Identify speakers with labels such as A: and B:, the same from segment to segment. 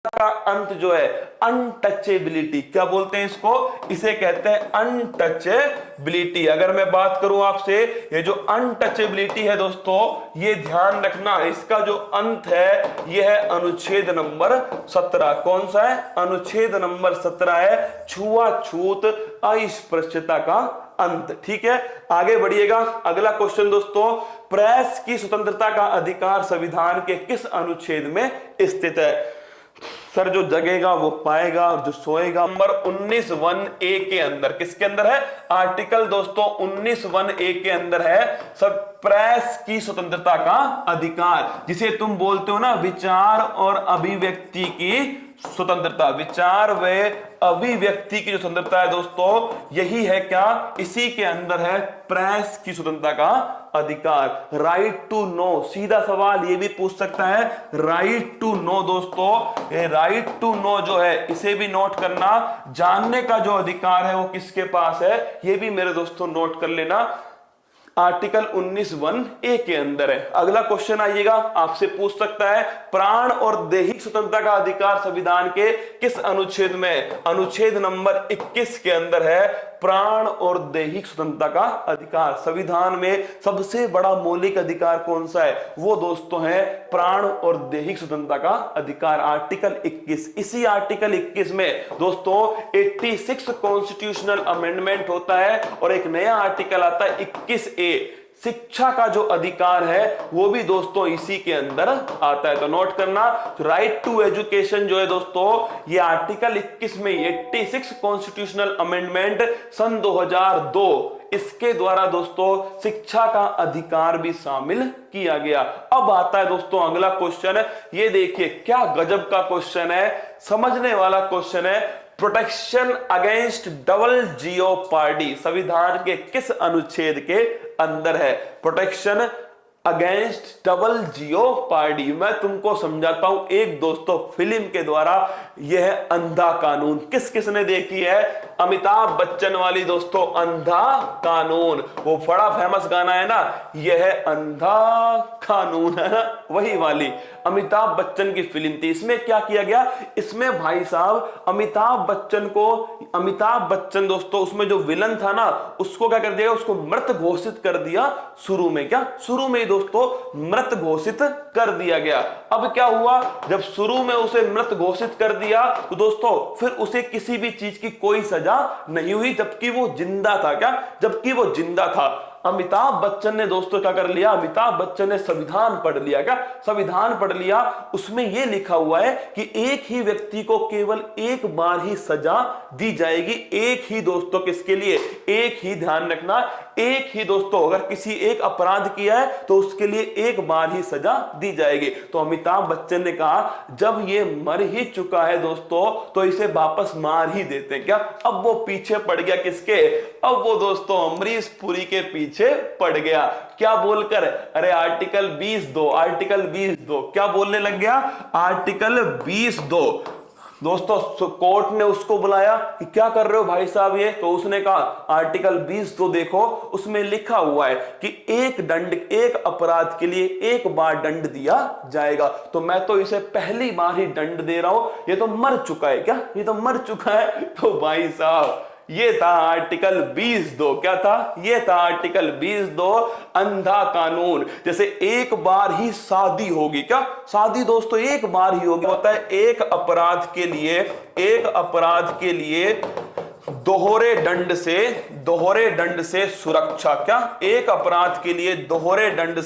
A: का अंत जो है अनटचेबिलिटी, क्या बोलते हैं इसको, इसे कहते हैं अनटचेबिलिटी। अगर मैं बात करूं आपसे, ये जो अनटचेबिलिटी है दोस्तों, ये ध्यान रखना, इसका जो अंत है ये है अनुच्छेद नंबर 17। कौन सा है, अनुच्छेद नंबर 17 है, छुआछूत अस्पृश्यता का अंत। ठीक है, आगे बढ़िएगा। अगला क्वेश्चन दोस्तों, प्रेस की स्वतंत्रता का अधिकार संविधान के किस अनुच्छेद में स्थित है। सर जो जगेगा वो पाएगा और जो सोएगा। नंबर 19(1)(a) के अंदर, किसके अंदर है, आर्टिकल दोस्तों 19(1)(a) के अंदर है सब प्रेस की स्वतंत्रता का अधिकार, जिसे तुम बोलते हो ना विचार और अभिव्यक्ति की स्वतंत्रता। विचार व अभिव्यक्ति की जो स्वतंत्रता है दोस्तों, यही है क्या, इसी के अंदर है प्रेस की स्वतंत्रता का अधिकार। राइट टू नो, सीधा सवाल ये भी पूछ सकता है, राइट टू नो दोस्तों, राइट टू नो जो है इसे भी नोट करना, जानने का जो अधिकार है वो किसके पास है, ये भी मेरे दोस्तों नोट कर लेना, आर्टिकल 19(1)(a) के अंदर है। अगला क्वेश्चन आइएगा, आपसे पूछ सकता है प्राण और दैहिक स्वतंत्रता का अधिकार संविधान के किस अनुच्छेद में, अनुच्छेद नंबर 21 के अंदर है प्राण और दैहिक स्वतंत्रता का अधिकार। संविधान में सबसे बड़ा मौलिक अधिकार कौन सा है, वो दोस्तों है प्राण और दैहिक स्वतंत्रता का अधिकार, आर्टिकल 21। इसी आर्टिकल 21 में दोस्तों 86 कॉन्स्टिट्यूशनल अमेंडमेंट होता है और एक नया आर्टिकल आता है 21A। शिक्षा का जो अधिकार है वो भी दोस्तों इसी के अंदर आता है, तो नोट करना। राइट टू एजुकेशन जो है दोस्तों, ये आर्टिकल 21 में 86 कॉन्स्टिट्यूशनल अमेंडमेंट सन 2002, इसके द्वारा दोस्तों शिक्षा का अधिकार भी शामिल किया गया। अब आता है दोस्तों अगला क्वेश्चन, ये देखिए क्या गजब का क्वेश्चन है, समझने वाला क्वेश्चन है। प्रोटेक्शन अगेंस्ट डबल जियोपार्डी संविधान के किस अनुच्छेद के अंदर है, प्रोटेक्शन अगेंस्ट डबल जियोपार्डी। मैं तुमको समझाता हूं एक दोस्तों फिल्म के द्वारा, यह है अंधा कानून। किस किसने देखी है, अमिताभ बच्चन वाली दोस्तों अंधा कानून, वो बड़ा फेमस गाना है ना, यह है अंधा कानून, है ना, वही वाली अमिताभ बच्चन की फिल्म थी। इसमें क्या किया गया, इसमें भाई साहब अमिताभ बच्चन दोस्तों, उसमें जो विलन था ना, उसको क्या कर दिया, उसको मृत घोषित कर दिया शुरू में, क्या शुरू में दोस्तों मृत घोषित कर दिया गया। अब क्या हुआ, जब शुरू में उसे मृत घोषित कर दिया तो दोस्तों फिर उसे किसी भी चीज की कोई सजा नहीं हुई, जबकि वो जिंदा था, क्या, जबकि वो जिंदा था। अमिताभ बच्चन ने दोस्तों क्या कर लिया, अमिताभ बच्चन ने संविधान पढ़ लिया, क्या संविधान पढ़ लिया, उसमें यह लिखा हुआ है कि एक ही व्यक्ति को केवल एक बार ही सजा दी जाएगी, एक ही दोस्तों, किसके लिए, एक ही, ध्यान रखना, एक ही दोस्तों, अगर किसी एक अपराध किया है तो उसके लिए एक बार ही सजा दी जाएगी। तो अमिताभ बच्चन ने कहा जब ये मर ही चुका है दोस्तों तो इसे वापस मार ही देते हैं, क्या। अब वो पीछे पड़ गया किसके, अब वो दोस्तों अमरीश पुरी के पीछे पड़ गया, क्या बोलकर, अरे आर्टिकल 20(2), आर्टिकल 20(2), क्या बोलने लग गया, आर्टिकल 20(2). दोस्तों कोर्ट ने उसको बुलाया कि क्या कर रहे हो भाई साहब ये, तो उसने कहा आर्टिकल 20(2) देखो, उसमें लिखा हुआ है कि एक अपराध के लिए एक बार दंड दिया जाएगा, तो मैं तो इसे पहली बार ही दंड दे रहा हूं, ये तो मर चुका है, क्या ये तो मर चुका है। तो भाई साहब ये था आर्टिकल 20(2), क्या था, ये था आर्टिकल 20(2), अंधा कानून। जैसे एक बार ही शादी होगी, क्या शादी दोस्तों एक बार ही होगी, होता है एक अपराध के लिए दोहरे दंड से सुरक्षा, क्या एक अपराध के लिए दोहरे दंड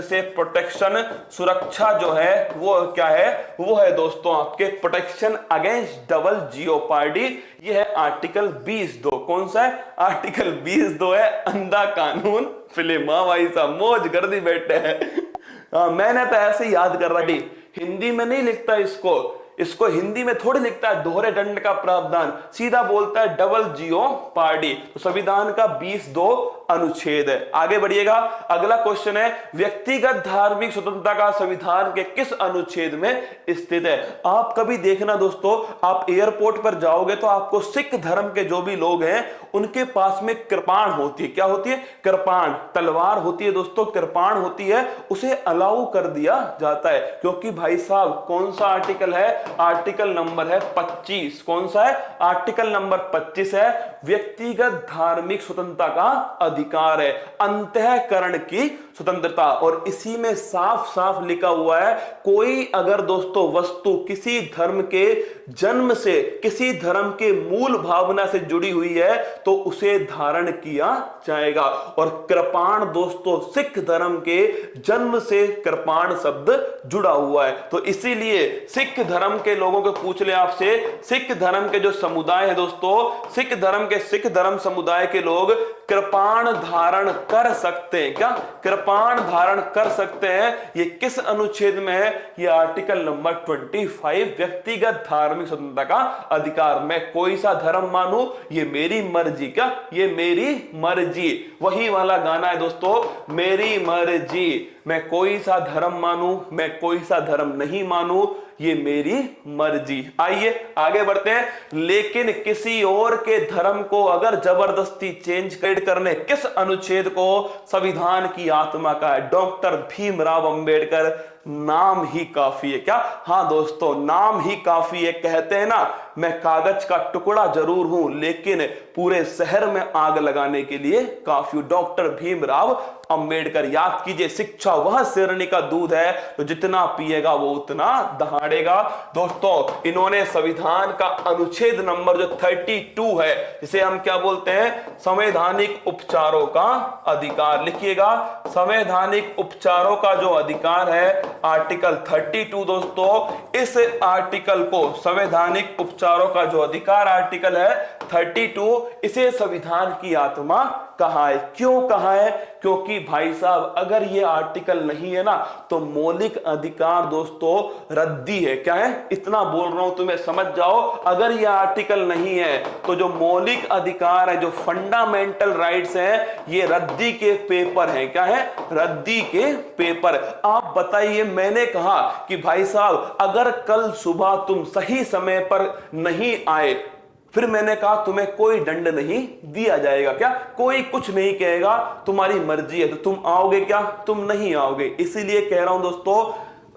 A: से प्रोटेक्शन, सुरक्षा जो है वो क्या है, वो है दोस्तों आपके प्रोटेक्शन अगेंस्ट डबल जियोपार्डी। ये है आर्टिकल 20(2). कौन सा है, आर्टिकल 20(2) है अंधा कानून फिल्म। हाँ भाई साहब मौज कर दी बैठे हैं। मैंने तो ऐसे याद कर रहा, हिंदी में नहीं लिखता इसको हिंदी में थोड़ी लिखता है दोहरे दंड का प्रावधान, सीधा बोलता है डबल जियोपार्डी। तो संविधान का 20(2) अनुच्छेद है। आगे बढ़िएगा, अगला क्वेश्चन है व्यक्तिगत धार्मिक स्वतंत्रता का संविधान के किस अनुच्छेद में स्थित है। आप कभी देखना दोस्तों, आप एयरपोर्ट पर जाओगे तो आपको सिख धर्म के जो भी लोग हैं उनके पास में कृपाण होती है। क्या होती है? कृपाण, तलवार होती है दोस्तों, कृपाण होती है, उसे अलाउ कर दिया जाता है क्योंकि भाई साहब कौन सा आर्टिकल है? आर्टिकल नंबर है 25। कौन सा है? आर्टिकल नंबर 25 है, व्यक्तिगत धार्मिक स्वतंत्रता का अधिकार है, अंतःकरण की स्वतंत्रता। और इसी में साफ साफ लिखा हुआ है कोई अगर दोस्तों वस्तु किसी धर्म के जन्म से, किसी धर्म के मूल भावना से जुड़ी हुई है तो उसे धारण किया जाएगा। और कृपाण दोस्तों सिख धर्म के जन्म से कृपाण शब्द जुड़ा हुआ है। तो इसीलिए सिख धर्म के लोगों को पूछ ले आपसे, सिख धर्म के जो समुदाय है दोस्तों, सिख धर्म समुदाय के लोग कृपाण धारण कर सकते हैं। क्या? कृपाण धारण कर सकते हैं। ये किस अनुच्छेद में है? ये आर्टिकल नंबर 25, व्यक्तिगत धार्मिक स्वतंत्रता का अधिकार। मैं कोई सा धर्म मानूं ये मेरी मर्जी। क्या? ये मेरी मर्जी। वही वाला गाना है दोस्तों, मेरी मर्जी। मैं कोई सा धर्म मानूं, मैं कोई सा धर्म नहीं मानूं, ये मेरी मर्जी। आइए आगे बढ़ते हैं। लेकिन किसी और के धर्म को अगर जबरदस्ती चेंज करने किस अनुच्छेद को संविधान की आत्मा का है? डॉक्टर भीमराव अंबेडकर, नाम ही काफी है। क्या? हाँ दोस्तों, नाम ही काफी है। कहते हैं ना, मैं कागज का टुकड़ा जरूर हूं लेकिन पूरे शहर में आग लगाने के लिए काफी हूं। डॉक्टर भीमराव अंबेडकर। याद कीजिए, शिक्षा वह शेरनी का दूध है तो जितना पिएगा वो उतना दहाड़ेगा। दोस्तों इन्होंने संविधान का अनुच्छेद नंबर जो 32 है, जिसे हम क्या बोलते हैं? संवैधानिक उपचारों का अधिकार। लिखिएगा, संवैधानिक उपचारों का जो अधिकार है आर्टिकल 32 दोस्तों, इस आर्टिकल को संवैधानिक उपचारों का जो अधिकार आर्टिकल है 32, इसे संविधान की आत्मा कहा है। क्यों कहा है? क्योंकि भाई साहब अगर ये आर्टिकल नहीं है ना तो मौलिक अधिकार दोस्तों रद्दी है। क्या है? इतना बोल रहा हूं तुम्हें समझ जाओ, अगर ये आर्टिकल नहीं है तो जो मौलिक अधिकार है, जो फंडामेंटल राइट्स हैं, ये रद्दी के पेपर हैं। क्या है? रद्दी के पेपर। आप बताइए, मैंने कहा कि भाई साहब अगर कल सुबह तुम सही समय पर नहीं आए, फिर मैंने कहा तुम्हें कोई दंड नहीं दिया जाएगा। क्या? कोई कुछ नहीं कहेगा, तुम्हारी मर्जी है, तो तुम आओगे क्या? तुम नहीं आओगे। इसीलिए कह रहा हूं दोस्तों,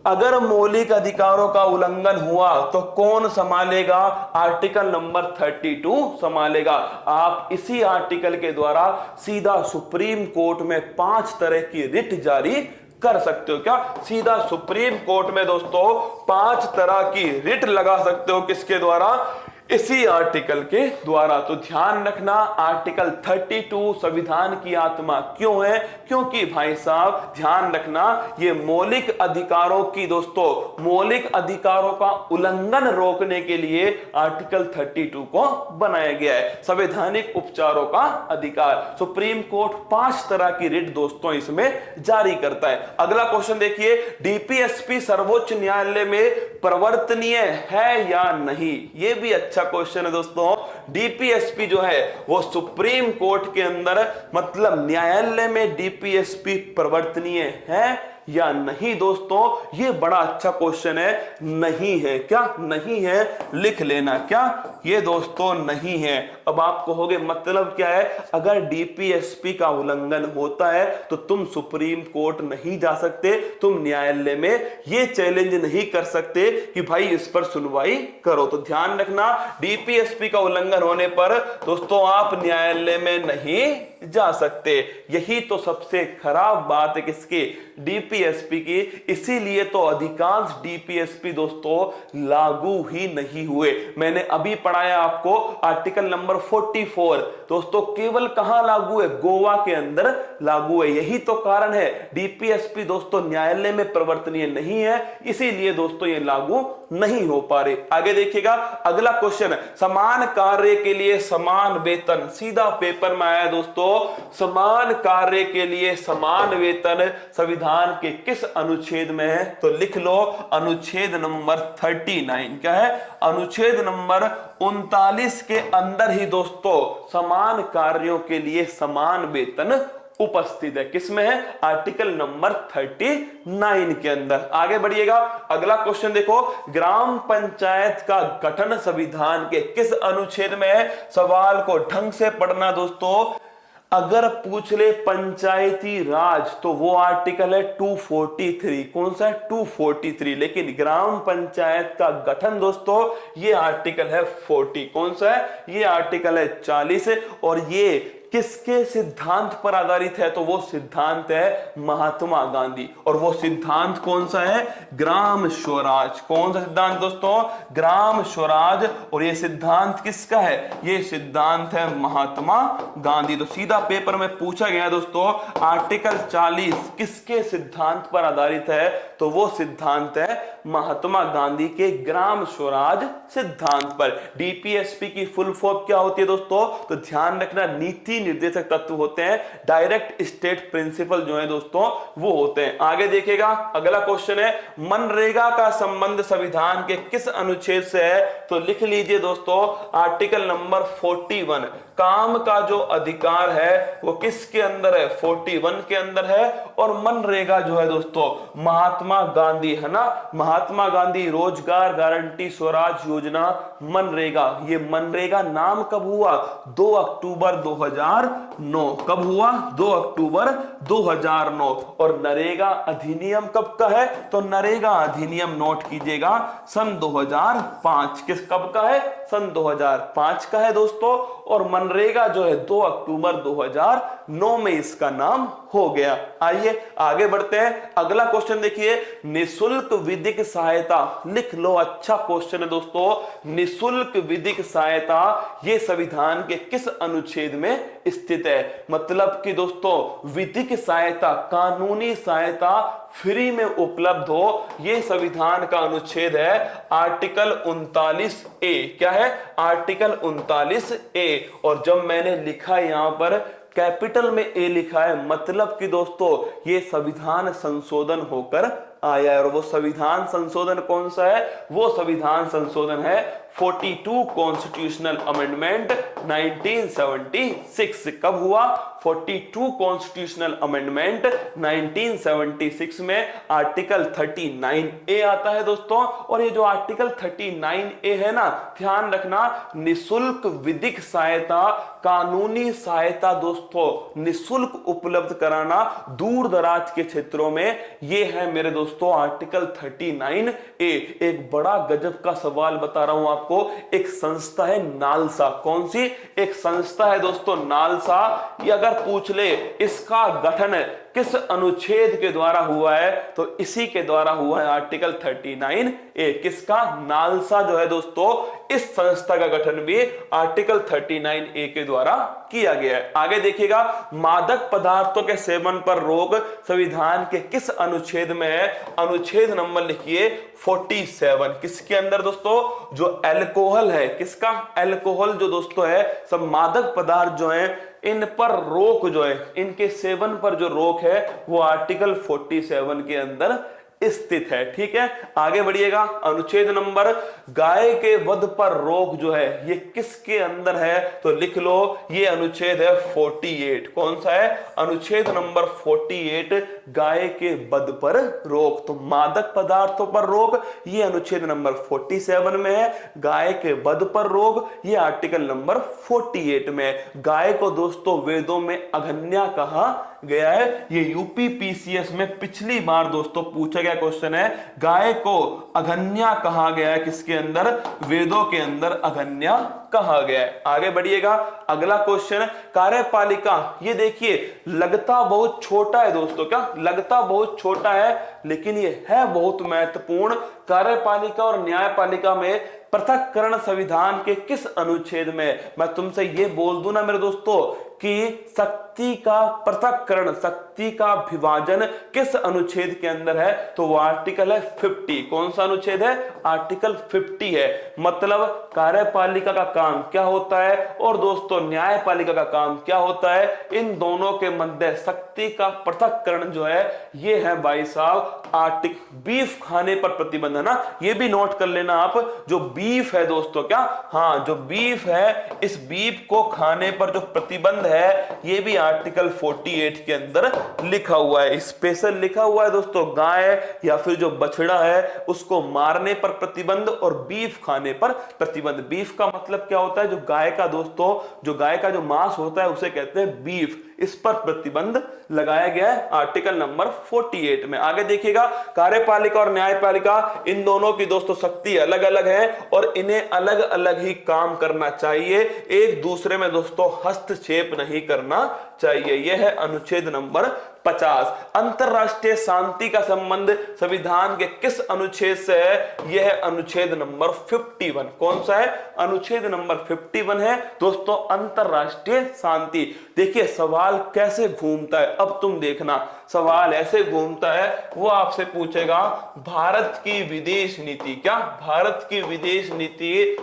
A: अगर मौलिक अधिकारों का उल्लंघन हुआ तो कौन संभालेगा? आर्टिकल नंबर 32 संभालेगा। आप इसी आर्टिकल के द्वारा सीधा सुप्रीम कोर्ट में 5 तरह की रिट जारी कर सकते हो। क्या? सीधा सुप्रीम कोर्ट में दोस्तों 5 तरह की रिट लगा सकते हो। किसके द्वारा? इसी आर्टिकल के द्वारा। तो ध्यान रखना, आर्टिकल 32 संविधान की आत्मा क्यों है? क्योंकि भाई साहब ध्यान रखना, ये मौलिक अधिकारों की दोस्तों, मौलिक अधिकारों का उल्लंघन रोकने के लिए आर्टिकल 32 को बनाया गया है। संवैधानिक उपचारों का अधिकार। सुप्रीम कोर्ट 5 तरह की रिट दोस्तों इसमें जारी करता है। अगला क्वेश्चन देखिए, डीपीएसपी सर्वोच्च न्यायालय में परिवर्तनीय है या नहीं? ये भी अच्छा क्वेश्चन है दोस्तों। डीपीएसपी जो है वो सुप्रीम कोर्ट के अंदर, मतलब न्यायालय में डीपीएसपी परिवर्तनीय है या नहीं? दोस्तों ये बड़ा अच्छा क्वेश्चन है। नहीं है। क्या? नहीं है, लिख लेना। क्या? ये दोस्तों नहीं है। अब आप कहोगे मतलब क्या है? अगर डीपीएसपी का उल्लंघन होता है तो तुम सुप्रीम कोर्ट नहीं जा सकते, तुम न्यायालय में ये चैलेंज नहीं कर सकते कि भाई इस पर सुनवाई करो। तो ध्यान रखना, डीपीएसपी का उल्लंघन होने पर दोस्तों आप न्यायालय में नहीं जा सकते। यही तो सबसे खराब बात है किसकी? डीपीएसपी की। इसीलिए तो अधिकांश डीपीएसपी दोस्तों लागू ही नहीं हुए। मैंने अभी पढ़ाया आपको आर्टिकल नंबर 44 दोस्तों, केवल कहां लागू है? गोवा के अंदर लागू है। यही तो कारण है, डीपीएसपी दोस्तों न्यायालय में परिवर्तनीय नहीं है, इसीलिए दोस्तों ये लागू नहीं हो पा रहे। आगे देखिएगा अगला क्वेश्चन, समान कार्य के लिए समान वेतन, सीधा पेपर में आया दोस्तों, समान कार्य के लिए समान वेतन संविधान के किस अनुच्छेद में है? तो लिख लो अनुच्छेद नंबर 39। क्या है? अनुच्छेद नंबर 39 के अंदर ही दोस्तों समान कार्यों के लिए समान वेतन उपस्थित है। किसमें है? आर्टिकल नंबर 39 के अंदर। आगे बढ़िएगा अगला क्वेश्चन देखो, ग्राम पंचायत का गठन संविधान के किस अनुच्छेद में है? सवाल को ढंग से पढ़ना दोस्तों, अगर पूछ ले पंचायती राज तो वो आर्टिकल है 243। कौन सा है? 243। लेकिन ग्राम पंचायत का गठन दोस्तों ये आर्टिकल है 40। कौन सा है? ये आर्टिकल है 40। और ये किसके सिद्धांत पर आधारित है? तो वो सिद्धांत है महात्मा गांधी। और वो सिद्धांत कौन सा है? ग्राम स्वराज। कौन सा सिद्धांत दोस्तों? ग्राम स्वराज। और ये सिद्धांत किसका है? ये सिद्धांत है महात्मा गांधी। तो सीधा पेपर में पूछा गया दोस्तों आर्टिकल 40 किसके सिद्धांत पर आधारित है? तो वो सिद्धांत है महात्मा गांधी के ग्राम स्वराज सिद्धांत पर। डीपीएसपी की फुल फॉर्म क्या होती है दोस्तों? तो ध्यान रखना, नीति निर्देशक तत्व होते हैं, डायरेक्ट स्टेट प्रिंसिपल जो है दोस्तों वो होते हैं। आगे देखिएगा अगला क्वेश्चन है, मनरेगा का संबंध संविधान के किस अनुच्छेद से है? तो लिख लीजिए दोस्तों आर्टिकल नंबर 41। काम का जो अधिकार है वो किसके अंदर है? 41 के अंदर है। और मनरेगा जो है दोस्तों महात्मा गांधी है ना, महात्मा गांधी रोजगार गारंटी स्वराज योजना मनरेगा। ये मनरेगा नाम कब हुआ? 2 अक्टूबर 2009। कब हुआ? 2 अक्टूबर 2009। और नरेगा अधिनियम कब का है? तो नरेगा अधिनियम नोट कीजिएगा सन 2005। कब का है? सन 2005 का है दोस्तों। और मनरेगा जो है 2 अक्टूबर 2009 में इसका नाम हो गया। आइए आगे बढ़ते हैं। अगला क्वेश्चन देखिए, निशुल्क विधिक सहायता। लिख लो, अच्छा क्वेश्चन है दोस्तों। निशुल्क विधिक सहायता ये संविधान के किस अनुच्छेद में स्थित है? मतलब कि दोस्तों विधिक सहायता, कानूनी सहायता फ्री में उपलब्ध हो, ये संविधान का अनुच्छेद है आर्टिकल 39A। क्या है? Article 39A। और जब मैंने लिखा यहां पर कैपिटल में ए लिखा है, मतलब कि दोस्तों ये संविधान संशोधन होकर आया है। और वो संविधान संशोधन कौन सा है? वो संविधान संशोधन है 42 कॉन्स्टिट्यूशनल अमेंडमेंट 1976। कब हुआ? 42 कॉन्स्टिट्यूशनल अमेंडमेंट 1976 में आर्टिकल 39A आता है दोस्तों। और ये जो आर्टिकल 39A है ना, ध्यान रखना, निशुल्क विधिक सहायता, कानूनी सहायता दोस्तों निशुल्क उपलब्ध कराना दूर दराज के क्षेत्रों में, ये है मेरे दोस्तों आर्टिकल 39A। एक बड़ा गजब का सवाल बता रहा हूं आपको। एक संस्था है नालसा। कौन सी? एक संस्था है दोस्तों नालसा। ये अगर पूछ ले इसका गठन किस अनुच्छेद के द्वारा हुआ है? तो इसी के द्वारा हुआ है आर्टिकल 39A। किसका? नालसा जो है दोस्तों, इस संस्था का गठन भी आर्टिकल 39A के द्वारा किया गया है। आगे देखिएगा, मादक पदार्थों के सेवन पर रोक संविधान के किस अनुच्छेद में है? अनुच्छेद नंबर लिखिए 47। किसके अंदर दोस्तों? जो अल्कोहल है। किसका? अल्कोहल जो दोस्तों है, सब मादक पदार्थ जो है इन पर रोक जो है, इनके सेवन पर जो रोक है वो आर्टिकल 47 के अंदर स्थित है। ठीक है, आगे बढ़िएगा। अनुच्छेद नंबर गाय के वध पर रोक जो है ये किसके अंदर है? तो लिख लो, ये अनुच्छेद है 48। कौन सा है? अनुच्छेद नंबर 48 गाय के वध पर रोक। तो मादक पदार्थों पर रोक ये अनुच्छेद नंबर 47 में है। गाय के वध पर रोक ये आर्टिकल नंबर 48 में। गाय को दोस्तों वेदों में अघन्या कहा गया है। ये यूपी पीसीएस में पिछली बार दोस्तों पूछा गया क्वेश्चन है, गाय को अघन्या कहा गया है। किसके अंदर? वेदों के अंदर अघन्या कहा गया है। आगे बढ़िएगा, अगला क्वेश्चन, कार्यपालिका। ये देखिए लगता बहुत छोटा है दोस्तों। क्या लगता बहुत छोटा है? लेकिन ये है बहुत महत्वपूर्ण। कार्यपालिका और न्यायपालिका में पृथक्करण संविधान के किस अनुच्छेद में? मैं तुमसे ये बोल दूं ना मेरे दोस्तों कि शक्ति का पृथक्करण, शक्ति का विभाजन किस अनुच्छेद के अंदर है, तो वो आर्टिकल है 50। कौन सा अनुच्छेद है? आर्टिकल 50 है। मतलब कार्यपालिका का काम क्या होता है और दोस्तों न्यायपालिका का काम क्या होता है, इन दोनों के मध्य शक्ति का पृथक्करण जो है ये है भाई साहब आर्टिकल। बीफ खाने पर प्रतिबंध है ना, ये भी नोट कर लेना आप। जो बीफ है दोस्तों, क्या, हाँ, जो बीफ है, इस बीफ को खाने पर जो प्रतिबंध है ये भी आर्टिकल 48 के अंदर लिखा हुआ है। स्पेशल लिखा हुआ है दोस्तों, गाय या फिर जो बछड़ा है उसको मारने पर प्रतिबंध और बीफ खाने पर प्रतिबंध। बीफ का मतलब क्या होता है? जो गाय का दोस्तों, जो गाय का जो मांस होता है उसे कहते हैं बीफ। इस पर प्रतिबंध लगाया गया है आर्टिकल नंबर 48 में। आगे देखिएगा, कार्यपालिका और न्यायपालिका इन दोनों की दोस्तों शक्ति अलग अलग है और इन्हें अलग अलग ही काम करना चाहिए, एक दूसरे में दोस्तों हस्तक्षेप नहीं करना चाहिए। यह है अनुच्छेद नंबर 50। अंतरराष्ट्रीय शांति का संबंध संविधान के किस अनुच्छेद से है? यह है अनुच्छेद नंबर 51। कौन सा है? अनुच्छेद नंबर 51 है दोस्तों, अंतरराष्ट्रीय शांति। देखिए सवाल कैसे घूमता है, अब तुम देखना, सवाल ऐसे घूमता है, वो आपसे पूछेगा भारत की विदेश नीति, क्या भारत की विदेश नीति,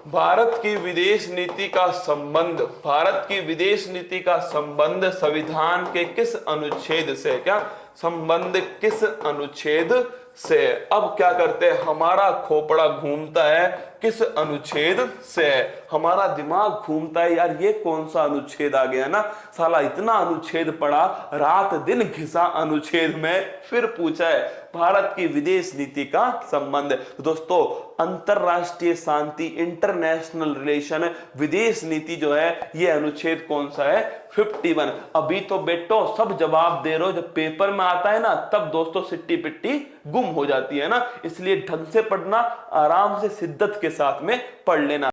A: भारत की विदेश नीति का संबंध, भारत की विदेश नीति का संबंध संविधान के किस अनुच्छेद से, क्या संबंध किस अनुच्छेद से? अब क्या करते हैं, हमारा खोपड़ा घूमता है किस अनुच्छेद से, हमारा दिमाग घूमता है यार ये कौन सा अनुच्छेद आ गया ना, साला इतना अनुच्छेद पढ़ा, रात दिन घिसा अनुच्छेद में, फिर पूछा है भारत की विदेश नीति का संबंध। तो दोस्तों अंतरराष्ट्रीय शांति, इंटरनेशनल रिलेशन, विदेश नीति जो है ये अनुच्छेद कौन सा है? 51। अभी तो बेटो सब जवाब दे रहे हो, जब पेपर में आता है ना तब दोस्तों सिट्टी पिट्टी गुम हो जाती है ना, इसलिए ढंग से पढ़ना, आराम से शिद्दत के साथ में पढ़ लेना।